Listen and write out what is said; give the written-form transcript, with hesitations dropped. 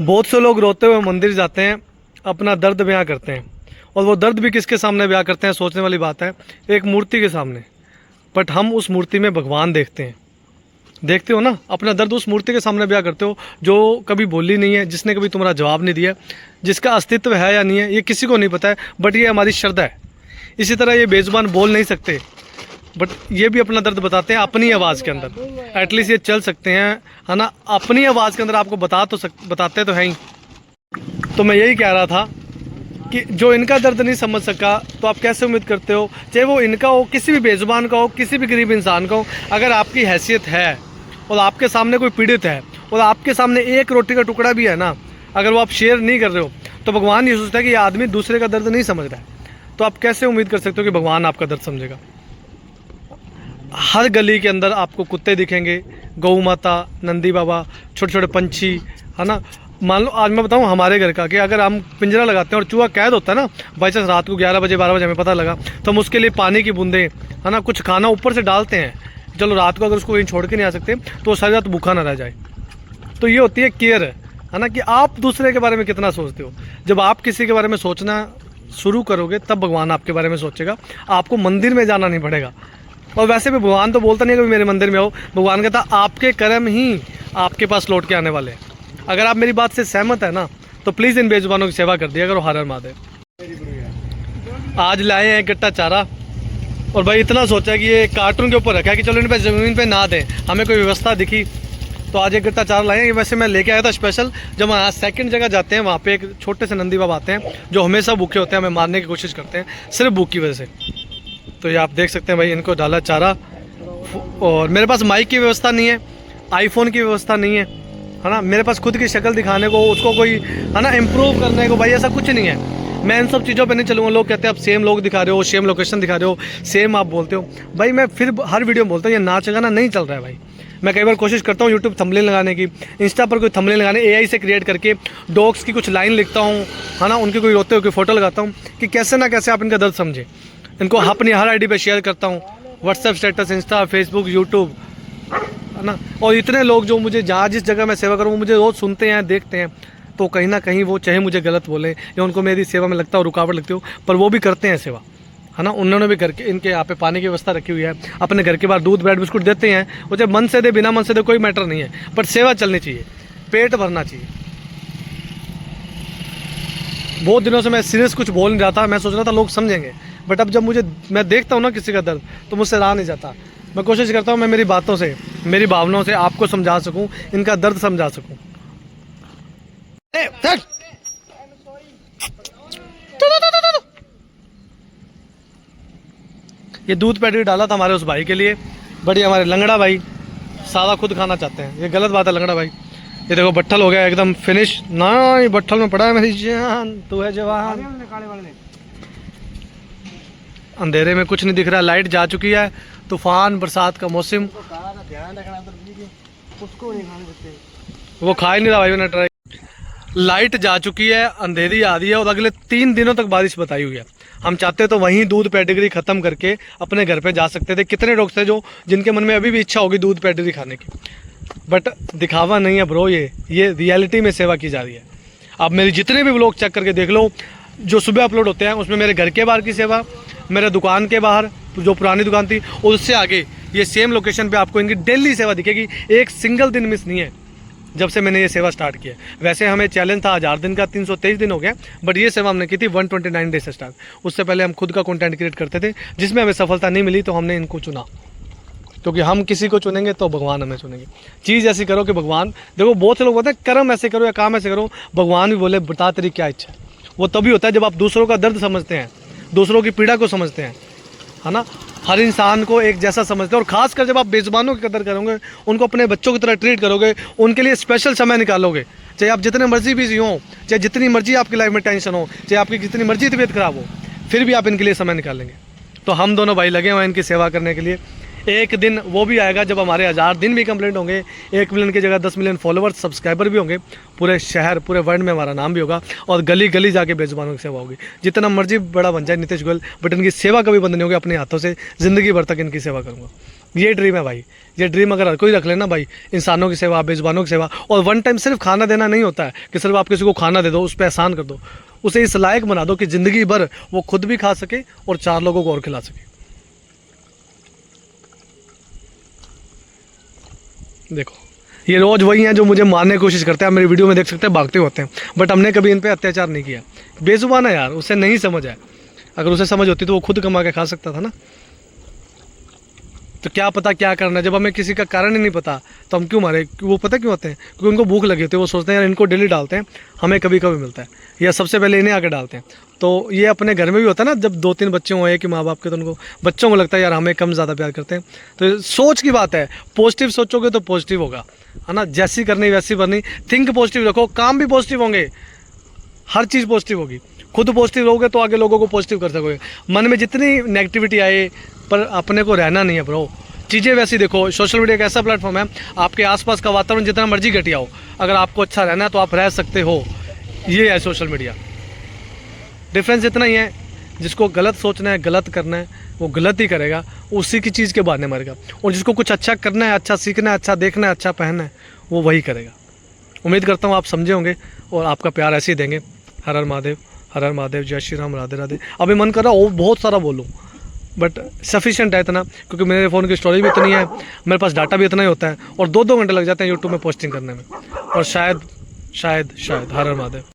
बहुत से लोग रोते हुए मंदिर जाते हैं, अपना दर्द बयां करते हैं, और वो दर्द भी किसके सामने बयां करते हैं, सोचने वाली बात है, एक मूर्ति के सामने। बट हम उस मूर्ति में भगवान देखते हैं। देखते हो ना, अपना दर्द उस मूर्ति के सामने बयां करते हो जो कभी बोली नहीं है, जिसने कभी तुम्हारा जवाब नहीं दिया, जिसका अस्तित्व है या नहीं है ये किसी को नहीं पता है, बट ये हमारी श्रद्धा है। इसी तरह ये बेजुबान बोल नहीं सकते, बट ये भी अपना दर्द बताते हैं अपनी आवाज़ के अंदर। एटलीस्ट ये चल सकते हैं, है ना, अपनी आवाज़ के अंदर आपको बताते तो हैं ही। तो मैं यही कह रहा था कि जो इनका दर्द नहीं समझ सका, तो आप कैसे उम्मीद करते हो, चाहे वो इनका हो, किसी भी बेजुबान का हो, किसी भी गरीब इंसान का हो, अगर आपकी हैसियत है और आपके सामने कोई पीड़ित है और आपके सामने एक रोटी का टुकड़ा भी है ना, अगर वो आप शेयर नहीं कर रहे हो, तो भगवान ये सोचता है कि ये आदमी दूसरे का दर्द नहीं समझ रहा है। तो आप कैसे उम्मीद कर सकते हो कि भगवान आपका दर्द समझेगा। हर गली के अंदर आपको कुत्ते दिखेंगे, गौ माता, नंदी बाबा, छोटे छोटे पंछी, है ना। मान लो आज मैं बताऊं हमारे घर का, कि अगर हम पिंजरा लगाते हैं और चूहा कैद होता है ना, बाई चांस रात को 11 बजे 12 बजे हमें पता लगा, तो हम उसके लिए पानी की बूंदें, है ना, कुछ खाना ऊपर से डालते हैं। चलो रात को अगर उसको कहीं छोड़ के नहीं आ सकते तो वो सारी रात भूखा ना रह जाए। तो ये होती है केयर, है ना, कि आप दूसरे के बारे में कितना सोचते हो। जब आप किसी के बारे में सोचना शुरू करोगे तब भगवान आपके बारे में सोचेगा। आपको मंदिर में जाना नहीं पड़ेगा। और वैसे भी भगवान तो बोलता नहीं है कि मेरे मंदिर में आओ, भगवान कहता आपके कर्म ही आपके पास लौट के आने वाले हैं। अगर आप मेरी बात से सहमत है ना, तो प्लीज़ इन बेजुबानों की सेवा कर दिया करो। हर हर महादेव। आज लाए हैं गट्टा चारा, और भाई इतना सोचा कि ये कार्टून के ऊपर रखा है कि चलो इन पे ज़मीन पे ना दें, हमें कोई व्यवस्था दिखी तो आज एक गट्टा चारा लाए हैं। वैसे मैं लेके आया था स्पेशल। जब हम आज सेकंड जगह जाते हैं, वहाँ पे एक छोटे से नंदी बाबा आते हैं जो हमेशा भूखे होते हैं, हमें मारने की कोशिश करते हैं सिर्फ भूख की वजह से। तो ये आप देख सकते हैं भाई, इनको डाला चारा। और मेरे पास माइक की व्यवस्था नहीं है, आईफोन की व्यवस्था नहीं है ना, मेरे पास खुद की शक्ल दिखाने को, उसको कोई, है ना, इम्प्रूव करने को, भाई ऐसा कुछ नहीं है। मैं इन सब चीज़ों पे नहीं चलूँगा। लोग कहते हैं आप सेम लोग दिखा रहे हो, सेम लोकेशन दिखा रहे हो, सेम आप बोलते हो। भाई मैं फिर हर वीडियो में बोलता हूँ ये नाच गाना नहीं चल रहा है भाई। मैं कई बार कोशिश करता हूँ यूट्यूब थंबनेल लगाने की, इंस्टा पर कोई थंबनेल लगाने, एआई से क्रिएट करके डॉग्स की कुछ लाइन लिखता हूँ, है ना, उनके कोई रोते हुए फोटो लगाता हूँ कि कैसे ना कैसे आप इनका दर्द समझे। इनको अपनी हर आईडी पे शेयर करता हूँ, WhatsApp status, Insta, Facebook, YouTube, है ना। और इतने लोग जो मुझे जहाँ जिस जगह मैं सेवा करूँ, मुझे रोज़ सुनते हैं, देखते हैं, तो कहीं ना कहीं वो चाहे मुझे गलत बोले या उनको मेरी सेवा में लगता हो रुकावट लगती हो, पर वो भी करते हैं सेवा, है ना। उन्होंने भी घर के, इनके यहाँ पे पानी की व्यवस्था रखी हुई है, अपने घर के बाहर दूध ब्रेड बिस्कुट देते हैं। वो चाहे मन से दे, बिना मन से दे, कोई मैटर नहीं है, पर सेवा चलनी चाहिए, पेट भरना चाहिए। बहुत दिनों से मैं सीरियस कुछ बोल नहीं रहा था, मैं सोच रहा था लोग समझेंगे, बट अब जब मैं देखता हूँ ना किसी का दर्द, तो मुझसे रहा नहीं जाता। मैं कोशिश करता हूँ मैं मेरी बातों से, मेरी भावनाओं से आपको समझा सकूँ, इनका दर्द समझा सकूँ। ये दूध पैकेट डाला था हमारे उस भाई के लिए, बड़ी हमारे लंगड़ा भाई सादा खुद खाना चाहते हैं। ये गलत बात है लंगड़ा भाई। ये देखो बट्ठल हो गया एकदम फिनिश ना, ये बट्ठल में पड़ा है मेरी जान, तू है जवान। अंधेरे में कुछ नहीं दिख रहा, लाइट जा चुकी है, तूफान बरसात का मौसम। वो खा ही नहीं रहा भाई, मैंने ट्राई। लाइट जा चुकी है, अंधेरी आ रही है, और अगले 3 दिनों तक बारिश बताई हुई है। हम चाहते तो वहीं दूध पेडिग्री खत्म करके अपने घर पे जा सकते थे। कितने लोग थे जो जिनके मन में अभी भी इच्छा होगी दूध पेडिग्री खाने की, बट दिखावा नहीं है ब्रो, ये रियलिटी में सेवा की जा रही है। आप मेरी जितने भी व्लॉग चेक करके देख लो, जो सुबह अपलोड होते हैं, उसमें मेरे घर के बाहर की सेवा, मेरे दुकान के बाहर जो पुरानी दुकान थी उससे आगे ये सेम लोकेशन पे आपको इनकी डेली सेवा दिखेगी। एक सिंगल दिन मिस नहीं है जब से मैंने ये सेवा स्टार्ट किया। वैसे हमें चैलेंज था 1000 दिन का, 323 दिन हो गया, बट ये सेवा हमने की थी 129 डे से स्टार्ट। उससे पहले हम खुद का कंटेंट क्रिएट करते थे, जिसमें हमें सफलता नहीं मिली, तो हमने इनको चुना, क्योंकि हम किसी को चुनेंगे तो भगवान हमें चुनेंगे। चीज़ ऐसी करो कि भगवान, देखो बहुत से लोग बोलते हैं कर्म ऐसे करो या काम ऐसे करो, भगवान भी बोले बता तेरी क्या इच्छा है। वो तभी होता है जब आप दूसरों का दर्द समझते हैं, दूसरों की पीड़ा को समझते हैं, है ना, हर इंसान को एक जैसा समझते हैं। और खासकर जब आप बेजुबानों की कदर करोगे, उनको अपने बच्चों की तरह ट्रीट करोगे, उनके लिए स्पेशल समय निकालोगे, चाहे आप जितने मर्जी बिजी हो, चाहे जितनी मर्जी आपकी लाइफ में टेंशन हो, चाहे आपकी जितनी मर्जी तबीयत खराब हो, फिर भी आप इनके लिए समय निकालेंगे। तो हम दोनों भाई लगे हुए हैं इनकी सेवा करने के लिए। एक दिन वो भी आएगा जब हमारे 1000 दिन भी कंप्लीट होंगे, 1 मिलियन की जगह 10 मिलियन फॉलोवर्स सब्सक्राइबर भी होंगे, पूरे शहर पूरे वर्ल्ड में हमारा नाम भी होगा और गली गली जाके बेजुबानों की सेवा होगी। जितना मर्जी बड़ा बन जाए नीतीश गोयल, बट इनकी सेवा कभी बंद नहीं होगी। अपने हाथों से ज़िंदगी भर तक इनकी सेवा करूँगा। ये ड्रीम है भाई, ये ड्रीम अगर हर कोई रख लेना भाई, इंसानों की सेवा, बेजुबानों की सेवा। और वन टाइम सिर्फ खाना देना नहीं होता है कि सिर्फ आप किसी को खाना दे दो, उस पर एहसान कर दो, उसे इस लायक बना दो कि ज़िंदगी भर वो खुद भी खा सके और 4 लोगों को और खिला सके। देखो ये रोज़ वही हैं जो मुझे मारने की कोशिश करते हैं, आप मेरी वीडियो में देख सकते हैं भागते होते हैं, बट हमने कभी इन पे अत्याचार नहीं किया। बेजुबान है यार, उसे नहीं समझ है। अगर उसे समझ होती तो वो खुद कमा के खा सकता था ना। तो क्या पता क्या करना है, जब हमें किसी का कारण ही नहीं पता तो हम क्यों मारे। वो पता क्यों होते हैं, क्योंकि उनको भूख लगी होती है। वो सोचते हैं यार इनको डेली डालते हैं, हमें कभी कभी मिलता है, या सबसे पहले इन्हें आके डालते हैं। तो ये अपने घर में भी होता है ना, जब 2-3 बच्चे हुए कि माँ बाप के, तो उनको बच्चों को लगता है यार हमें कम ज़्यादा प्यार करते हैं। तो सोच की बात है, पॉजिटिव सोचोगे तो पॉजिटिव होगा, है ना। जैसी करनी वैसी बननी, थिंक पॉजिटिव रखो, काम भी पॉजिटिव होंगे, हर चीज़ पॉजिटिव होगी। खुद पॉजिटिव रहोगे तो आगे लोगों को पॉजिटिव कर सकोगे। मन में जितनी नेगेटिविटी आए, पर अपने को रहना नहीं है ब्रो। चीज़ें वैसी देखो, सोशल मीडिया एक ऐसा प्लेटफॉर्म है, आपके आसपास का वातावरण जितना मर्जी घटिया हो, अगर आपको अच्छा रहना है तो आप रह सकते हो। ये है सोशल मीडिया। डिफरेंस इतना ही है, जिसको गलत सोचना है, गलत करना है, वो गलत ही करेगा, उसी की चीज़ के बहाने मरेगा। और जिसको कुछ अच्छा करना है, अच्छा सीखना है, अच्छा देखना है, अच्छा पहनना है, वो वही करेगा। उम्मीद करता हूँ आप समझे होंगे और आपका प्यार ऐसे ही देंगे। हर हर महादेव, हर हर महादेव, जय श्री राम, राधे राधे। अभी मन कर रहा हो बहुत सारा बोलूँ, बट सफिशिएंट है इतना, क्योंकि मेरे फ़ोन की स्टोरेज भी इतनी है, मेरे पास डाटा भी इतना ही होता है, और 2-2 घंटे लग जाते हैं यूट्यूब में पोस्टिंग करने में। और शायद हर हर महादेव।